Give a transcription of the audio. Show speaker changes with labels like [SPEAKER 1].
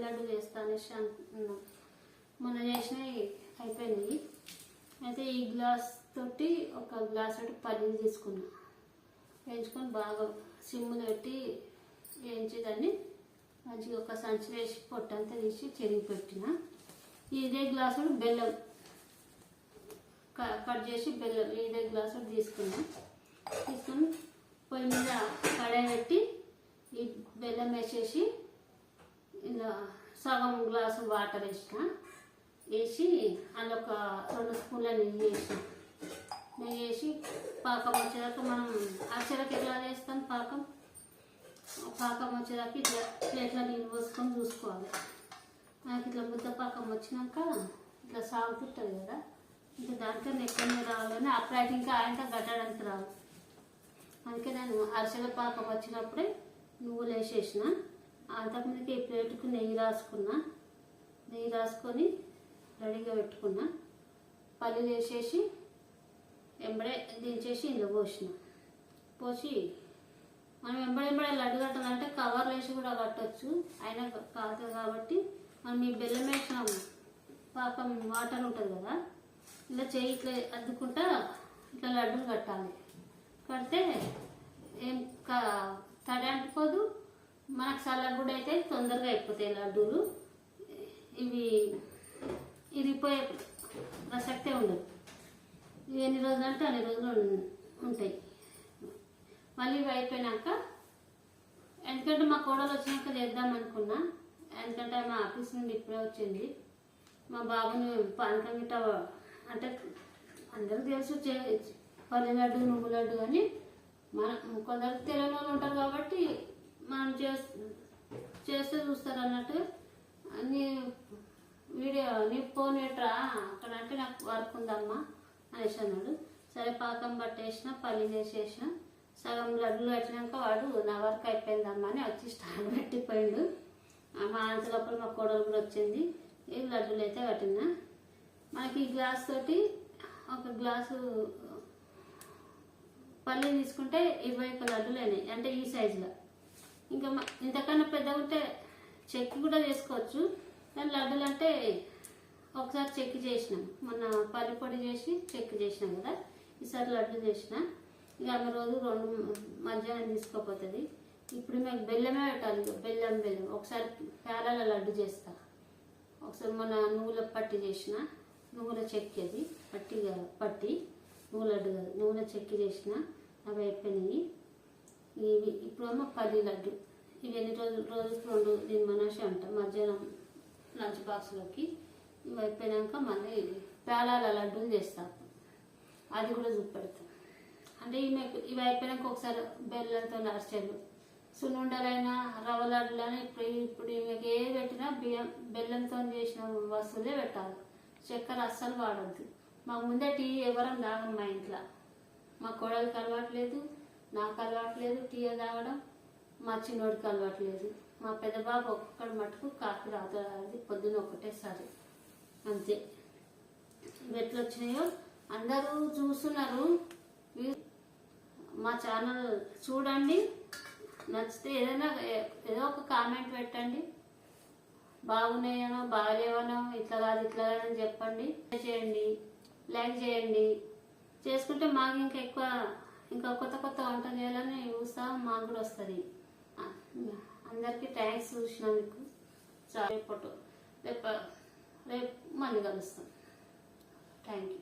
[SPEAKER 1] లడ్డు చేస్తా అనేసి అనుకున్నాం. మొన్న చేసినవి అయిపోయినాయి. అయితే ఈ గ్లాస్ తోటి ఒక గ్లాస్ తోటి పల్లీలు తీసుకున్నా. వేయించుకొని బాగా సిమ్ములు పెట్టి వేయించి దాన్ని మంచిగా ఒక సంచి వేసి పొట్టంతా తీసి చెరిగి పెట్టిన. ఇదే గ్లాసు బెల్లం కట్ చేసి బెల్లం ఇదే గ్లాసు తీసుకుని పొయ్యి మీద కడాయి పెట్టి ఈ బెల్లం వేసేసి ఇలా సగం గ్లాసు వాటర్ వేసి అందులో ఒక 2 స్పూన్ల నెయ్యి వేసి పాకం వచ్చేదాకా మనం అరిసెలకు ఎట్లా చేస్తాం పాకం వచ్చేదాకా ఇట్లా ప్లేట్లో నీళ్ళు పోసుకొని చూసుకోవాలి. నాకు ఇట్లా ముద్ద పాకం వచ్చినాక ఇట్లా సాగుతుంటుంది కదా, ఇంకా దానికన్నా ఎక్కువనే రావాలని అప్పుడైతే ఇంకా ఆయనతో గట్టడానికి రావు. అందుకే నేను అరిసెల పాకం వచ్చినప్పుడే నువ్వులు వేసేసిన. అంతకుముందుకి ఈ ప్లేటుకు నెయ్యి రాసుకొని రెడీగా పెట్టుకున్నా. పల్లీలు వేసేసి ఎంబడే దించేసి ఇందులో పోసి మనం ఎంబడే లడ్డు కట్టాలంటే కవర్లు వేసి కూడా కట్టవచ్చు. అయినా కాదు కాబట్టి మనం ఈ బెల్లం వేసిన పాకం వాటర్ ఉంటుంది కదా, ఇలా చేయి ఇట్లా అద్దుకుంటా ఇట్లా లడ్డూలు కట్టాలి. కడితే ఏం తడి అంటుకోదు, మనకు చల్లగుడ్డ అయితే తొందరగా అయిపోతాయి లడ్డూలు. ఇవి ఇరిగిపోయే ప్రసక్తే ఉండదు. ఇవి ఎన్ని రోజులు అంటే అన్ని రోజులు ఉంటాయి. మళ్ళీ ఇవి అయిపోయినాక, ఎందుకంటే మా కోడలు వచ్చినాక చేద్దాం అనుకున్నా, ఎందుకంటే మా ఆఫీస్ నుండి ఇప్పుడే వచ్చింది. మా బాబుని పానకం గిట్ట అంటే అందరికి తెలుసు పల్లి లడ్డు నువ్వు లడ్డు అని, మన కొందరికి తెలియని వాళ్ళు ఉంటారు కాబట్టి మనం చేస్తే చూస్తారు అన్నట్టు. నీ ఫోన్ పెట్టరా అక్కడ అంటే నాకు వర్క్ ఉందమ్మా అనేసి అన్నాడు. సరే పాకం పట్టేసిన, పల్లీలు వేసేసిన, సగం లడ్డులు పెట్టినాక వాడు నా వర్క్ అయిపోయిందమ్మా అని వచ్చి స్టాండ్ పెట్టిపోయిండు. మా అంత లోపల మా కోడలు కూడా వచ్చింది. ఈ లడ్డూలు అయితే కట్టినా. మనకి ఈ గ్లాస్ తోటి ఒక గ్లాసు పల్లీలు తీసుకుంటే 21 లడ్డూలు అయినాయి, అంటే ఈ సైజులో. ఇంకా ఇంతకన్నా పెద్దగా ఉంటే చెక్కి కూడా చేసుకోవచ్చు, కానీ లడ్డూలు అంటే ఒకసారి చెక్కి చేసినాం. మొన్న పల్లి పొడి చేసి చెక్కి చేసినాం కదా, ఈసారి లడ్డు చేసిన. ఇక ఆమె రోజు 2 మధ్యాహ్నం తీసుకోపోతుంది. ఇప్పుడు మేము బెల్లమే పెట్టాలి. బెల్లం ఒకసారి పేలాల లడ్డు చేస్తా. ఒకసారి మన నువ్వుల పట్టి చేసిన, నువ్వుల చెక్కి అది పట్టి నువ్వుల లడ్డు కాదు, నువ్వుల చెక్కి చేసిన. అవి అయిపోయినాయి. ఇవి ఇప్పుడేమో పల్లి లడ్డు. ఇవి ఎన్ని రోజులకు 2 దీని మనసి అంటాం మధ్యాహ్నం లంచ్ బాక్స్లోకి. ఇవి అయిపోయాక మళ్ళీ పేలాల లడ్డూలు చేస్తాం, అది కూడా చూపెడతాం. అంటే ఇవి అయిపోయాక ఒకసారి బెల్లంతో అరిసెలు, సున్నుండలైనా రవ్వ లడ్డులైనా ఇప్పుడు ఈమెకి ఏది పెట్టినా బెల్లంతో చేసిన వస్తువులే పెట్టాలి. చక్కెర అస్సలు వాడద్దు. మాకు ముందే టీ ఎవరం తాగం మా ఇంట్లో. మా కోడలికి అలవాట్లేదు, నాకు అలవాట్లేదు టీ తాగడం, మా చిన్నోడికి అలవాట్లేదు. మా పెద్ద బాబు ఒక్కడి మటుకు కాఫీ తాగుతాడు, అది పొద్దున ఒకటేసారి అంతే. ఎట్లా వచ్చినాయో అందరూ చూస్తున్నారు. మా ఛానల్ చూడండి, నచ్చితే ఏదో ఒక కామెంట్ పెట్టండి. బాగున్నాయనో బాగాలేవనో ఇట్లా కాదని చెప్పండి. చేయండి, లైక్ చేయండి. చేసుకుంటే మాకు ఇంకా కొత్త వంట చేయాలని ఉత్సాహం మాకు కూడా వస్తుంది. అందరికీ థ్యాంక్స్ చూసినందుకు. చాలా రేపు మళ్ళీ కలుస్తాం. Thank you.